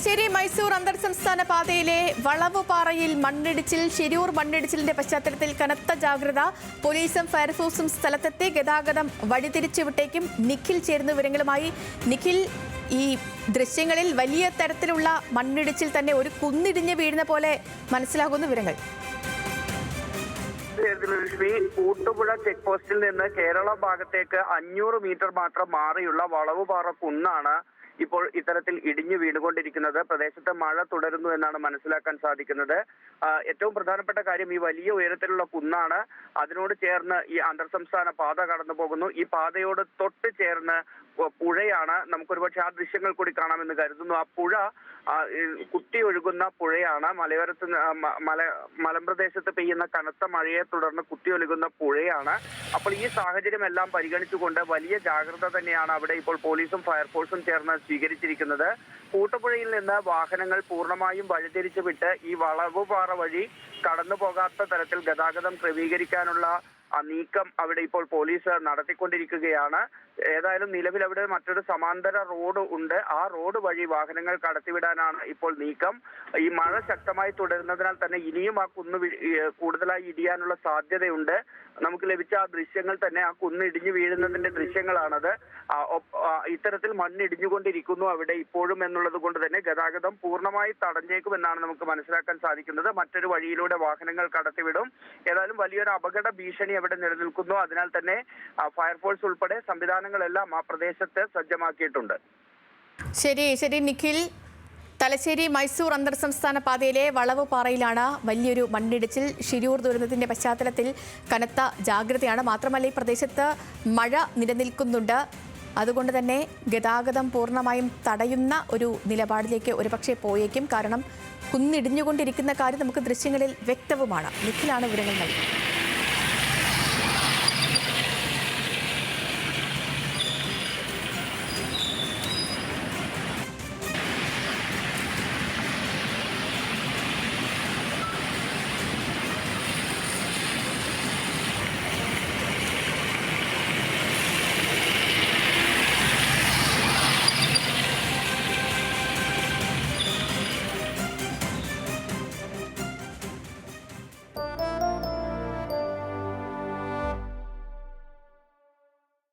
തലശ്ശേരി മൈസൂർ അന്തർ സംസ്ഥാന പാതയിലെ വളവുപാറയിൽ മണ്ണിടിച്ചിൽ ശിരൂർ മണ്ണിടിച്ചിലിന്റെ പശ്ചാത്തലത്തിൽ കനത്ത ജാഗ്രത. പോലീസും ഫയർഫോഴ്സും സ്ഥലത്തെത്തി ഗതാഗതം വഴിതിരിച്ചുവിട്ടേക്കും. നിഖിൽ ചേരുന്ന വിവരങ്ങളുമായി. നിഖിൽ, ഈ ദൃശ്യങ്ങളിൽ വലിയ തരത്തിലുള്ള മണ്ണിടിച്ചിൽ തന്നെ ഒരു കുന്നിടിഞ്ഞ് വീഴുന്ന പോലെ മനസ്സിലാകുന്ന വിവരങ്ങൾ. കൂട്ടുപുഴ ചെക്ക് പോസ്റ്റിൽ നിന്ന് കേരള ഭാഗത്തേക്ക് 500 മീറ്റർ മാത്രം മാറിയുള്ള വളവുപാറ കുന്നാണ് ഇപ്പോൾ ഇത്തരത്തിൽ ഇടിഞ്ഞു വീണുകൊണ്ടിരിക്കുന്നത്. പ്രദേശത്ത് മഴ തുടരുന്നു എന്നാണ് മനസ്സിലാക്കാൻ സാധിക്കുന്നത്. ഏറ്റവും പ്രധാനപ്പെട്ട കാര്യം, ഈ വലിയ ഉയരത്തിലുള്ള കുന്നാണ്. അതിനോട് ചേർന്ന് ഈ അന്തർ സംസ്ഥാന പാത കടന്നു പോകുന്നു. ഈ പാതയോട് തൊട്ട് ചേർന്ന് പുഴയാണ്. നമുക്കൊരുപക്ഷെ ആ ദൃശ്യങ്ങൾ കൂടി കാണാമെന്ന് കരുതുന്നു. ആ പുഴ കുത്തി ഒഴുകുന്ന പുഴയാണ്. മലയോരത്ത് മലമ്പ്രദേശത്ത് പെയ്യുന്ന കനത്ത മഴയെ തുടർന്ന് കുത്തി ഒഴുകുന്ന പുഴയാണ്. അപ്പോൾ ഈ സാഹചര്യം എല്ലാം പരിഗണിച്ചുകൊണ്ട് വലിയ ജാഗ്രത തന്നെയാണ് അവിടെ ഇപ്പോൾ പോലീസും ഫയർഫോഴ്സും ചേർന്ന് സ്വീകരിച്ചിരിക്കുന്നത്. കൂട്ടുപുഴയിൽ നിന്ന് വാഹനങ്ങൾ പൂർണ്ണമായും വഴിതിരിച്ചു വിട്ട് ഈ വളവുപാറ വഴി കടന്നു പോകാത്ത തരത്തിൽ ഗതാഗതം ക്രമീകരിക്കാനുള്ള നീക്കം അവിടെ ഇപ്പോൾ പോലീസ് നടത്തിക്കൊണ്ടിരിക്കുകയാണ്. ഏതായാലും നിലവിൽ അവിടെ മറ്റൊരു സമാന്തര റോഡ് ഉണ്ട്. ആ റോഡ് വഴി വാഹനങ്ങൾ കടത്തിവിടാനാണ് ഇപ്പോൾ നീക്കം. ഈ മഴ ശക്തമായി തുടരുന്നതിനാൽ തന്നെ ഇനിയും ആ കുന്ന് കൂടുതലായി ഇടിയാനുള്ള സാധ്യതയുണ്ട്. നമുക്ക് ലഭിച്ച ആ ദൃശ്യങ്ങൾ തന്നെ ആ കുന്ന് ഇടിഞ്ഞു വീഴുന്നതിന്റെ ദൃശ്യങ്ങളാണത്. ഇത്തരത്തിൽ മണ്ണിടിഞ്ഞുകൊണ്ടിരിക്കുന്നു അവിടെ ഇപ്പോഴും എന്നുള്ളത് കൊണ്ട് തന്നെ ഗതാഗതം പൂർണ്ണമായി തടഞ്ഞേക്കുമെന്നാണ് നമുക്ക് മനസ്സിലാക്കാൻ സാധിക്കുന്നത്. മറ്റൊരു വഴിയിലൂടെ വാഹനങ്ങൾ കടത്തിവിടും. ഏതായാലും വലിയൊരു അപകട ഭീഷണി അവിടെ നിലനിൽക്കുന്നു. അതിനാൽ തന്നെ ഫയർഫോഴ്സ് ഉൾപ്പെടെ സംവിധാനങ്ങളെല്ലാം ആ പ്രദേശത്ത് സജ്ജമാക്കിയിട്ടുണ്ട്. ശരി നിഖിൽ, തലശ്ശേരി മൈസൂർ അന്തർ സംസ്ഥാന പാതയിലെ വളവുപാറയിലാണ് വലിയൊരു മണ്ണിടിച്ചിൽ. ശിരൂർ ദുരന്തത്തിന്റെ പശ്ചാത്തലത്തിൽ കനത്ത ജാഗ്രതയാണ്. മാത്രമല്ല, ഈ പ്രദേശത്ത് മഴ നിലനിൽക്കുന്നുണ്ട്. അതുകൊണ്ട് തന്നെ ഗതാഗതം പൂർണ്ണമായും തടയുന്ന ഒരു നിലപാടിലേക്ക് ഒരുപക്ഷെ പോയേക്കും. കാരണം കുന്നിടിഞ്ഞുകൊണ്ടിരിക്കുന്ന കാര്യം നമുക്ക് ദൃശ്യങ്ങളിൽ വ്യക്തവുമാണ്. നിഖിലാണ് വിവരങ്ങൾ നൽകുന്നത്.